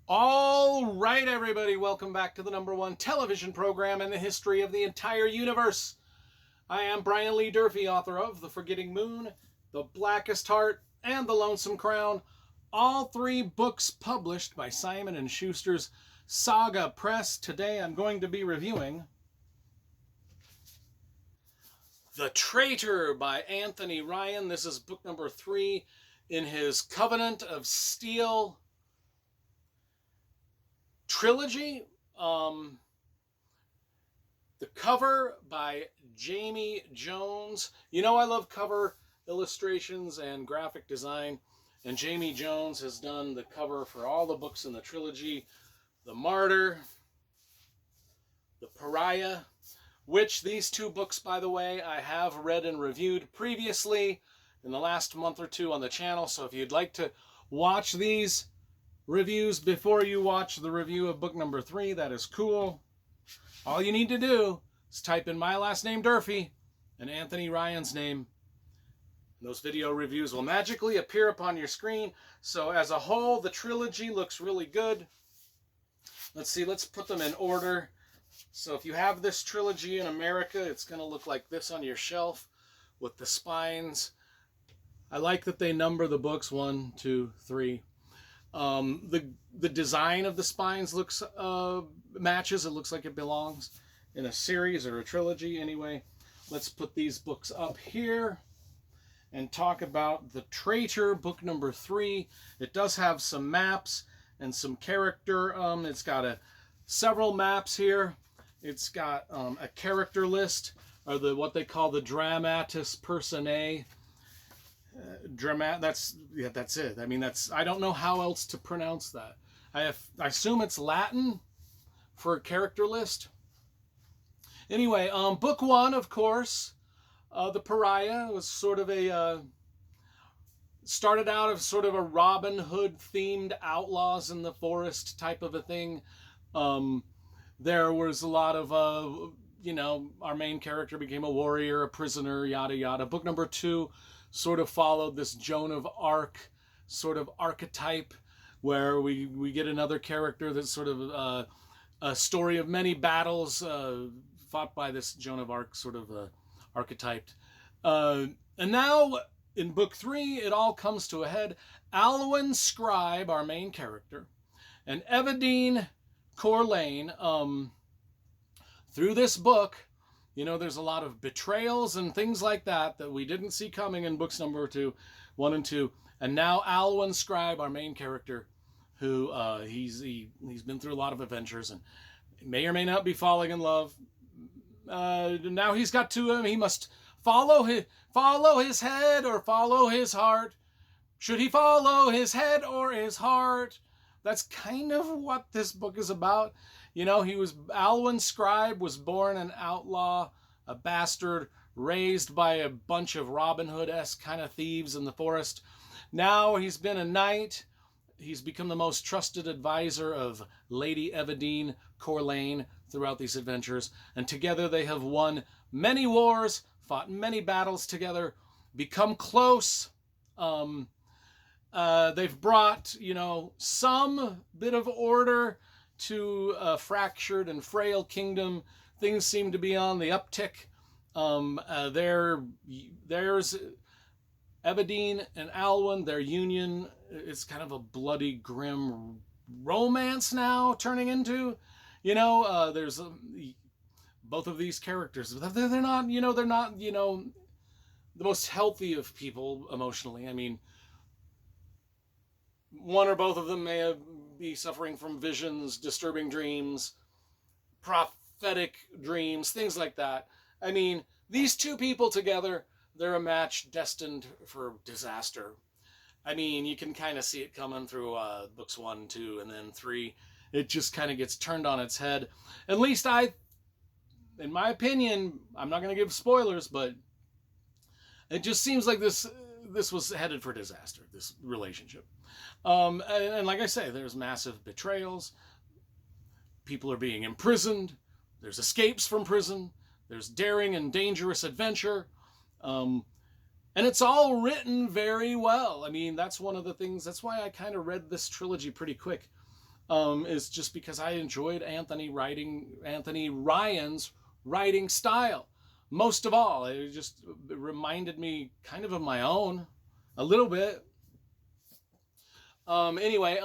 All right, everybody, welcome back to the #1 television program in the history of the entire universe. I am Brian Lee Durfee, author of The Forgetting Moon, The Blackest Heart, and The Lonesome Crown, all three books published by Simon & Schuster's Saga Press. Today I'm going to be reviewing The Traitor by Anthony Ryan. This is book number 3 in his Covenant of Steel trilogy. The cover by Jamie Jones. You know I love cover illustrations and graphic design, and Jamie Jones has done the cover for all the books in the trilogy. The Martyr, The Pariah, which these two books, by the way, I have read and reviewed previously in the last month or two on the channel, so if you'd like to watch these reviews before you watch the review of book number 3, that is cool. All you need to do is type in my last name, Durfee, and Anthony Ryan's name. Those video reviews will magically appear upon your screen. So as a whole, the trilogy looks really good. Let's see, let's put them in order. So if you have this trilogy in America, it's going to look like this on your shelf with the spines. I like that they number the books 1, 2, 3. The design of the spines looks matches. It looks like it belongs in a series or a trilogy. Anyway, let's put these books up here and talk about The Traitor, book number 3. It does have some maps and some character. It's got several maps here. It's got a character list, or what they call the dramatis personae. That's it. I mean, I don't know how else to pronounce that. I assume it's Latin for a character list. Anyway, book 1, of course, The Pariah was sort of started out as sort of a Robin Hood themed outlaws in the forest type of a thing. There was a lot of our main character became a warrior, a prisoner, yada yada. Book number 2 sort of followed this Joan of Arc sort of archetype, where we get another character that's sort of a story of many battles fought by this Joan of Arc sort of archetyped. And now in book 3, it all comes to a head. Alwyn Scribe, our main character, and Evadine Corlane, through this book, there's a lot of betrayals and things like that we didn't see coming in books number 1 and 2. And now Alwyn Scribe, our main character, who he's been through a lot of adventures and may or may not be falling in love. Now he's got he must follow his head or follow his heart. Should he follow his head or his heart? That's kind of what this book is about. Alwyn Scribe was born an outlaw, a bastard, raised by a bunch of Robin Hood-esque kind of thieves in the forest. Now he's been a knight. He's become the most trusted advisor of Lady Evadine Corlane throughout these adventures. And together they have won many wars, fought many battles together, become close. They've brought, some bit of order to a fractured and frail kingdom. Things seem to be on the uptick. There's Evadine and Alwyn, their union is kind of a bloody, grim romance now turning into. There's both of these characters. They're not the most healthy of people emotionally. I mean, one or both of them may be suffering from visions, disturbing dreams, prophetic dreams, things like that. I mean, these two people together, they're a match destined for disaster. I mean, you can kind of see it coming through books 1, 2, and then 3. It just kind of gets turned on its head. At least in my opinion, I'm not going to give spoilers, but it just seems like this was headed for disaster, this relationship. And like I say, there's massive betrayals. People are being imprisoned. There's escapes from prison. There's daring and dangerous adventure. And it's all written very well. I mean, that's one of the things, that's why I kind of read this trilogy pretty quick. is just because I enjoyed Anthony Ryan's writing style. Most of all, it just reminded me kind of my own a little bit. Anyway,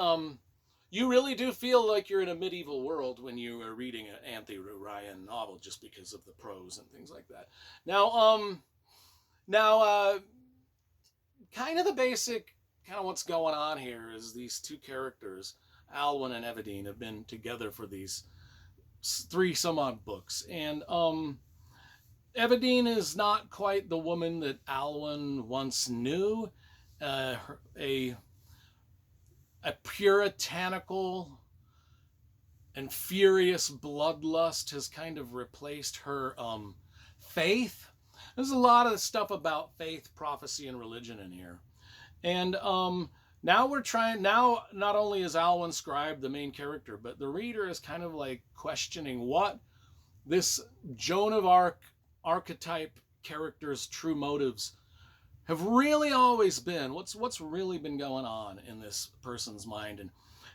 you really do feel like you're in a medieval world when you are reading an Anthony Ryan novel, just because of the prose and things like that. Now, kind of the basic, kind of what's going on here is these two characters, Alwyn and Evadine, have been together for these 3 some odd books, and Evadine is not quite the woman that Alwyn once knew. A puritanical and furious bloodlust has kind of replaced her faith. There's a lot of stuff about faith, prophecy, and religion in here. And now not only is Alwyn Scribe the main character, but the reader is kind of like questioning what this Joan of Arc archetype character's true motives have really always been. What's really been going on in this person's mind,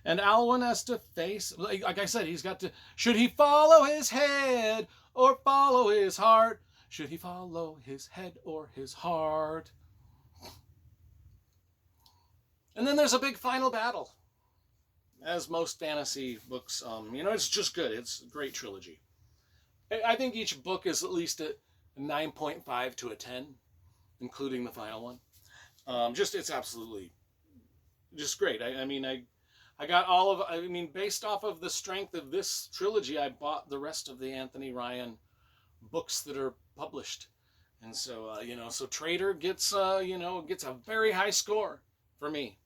and Alwyn has to face, like I said, he's got to, should he follow his head or follow his heart? Should he follow his head or his heart? And then there's a big final battle, as most fantasy books. It's just good. It's a great trilogy. I think each book is at least a 9.5 to a 10, including the final one. It's absolutely just great. I got all of, based off of the strength of this trilogy, I bought the rest of the Anthony Ryan books that are published. And so, so Traitor gets a very high score for me.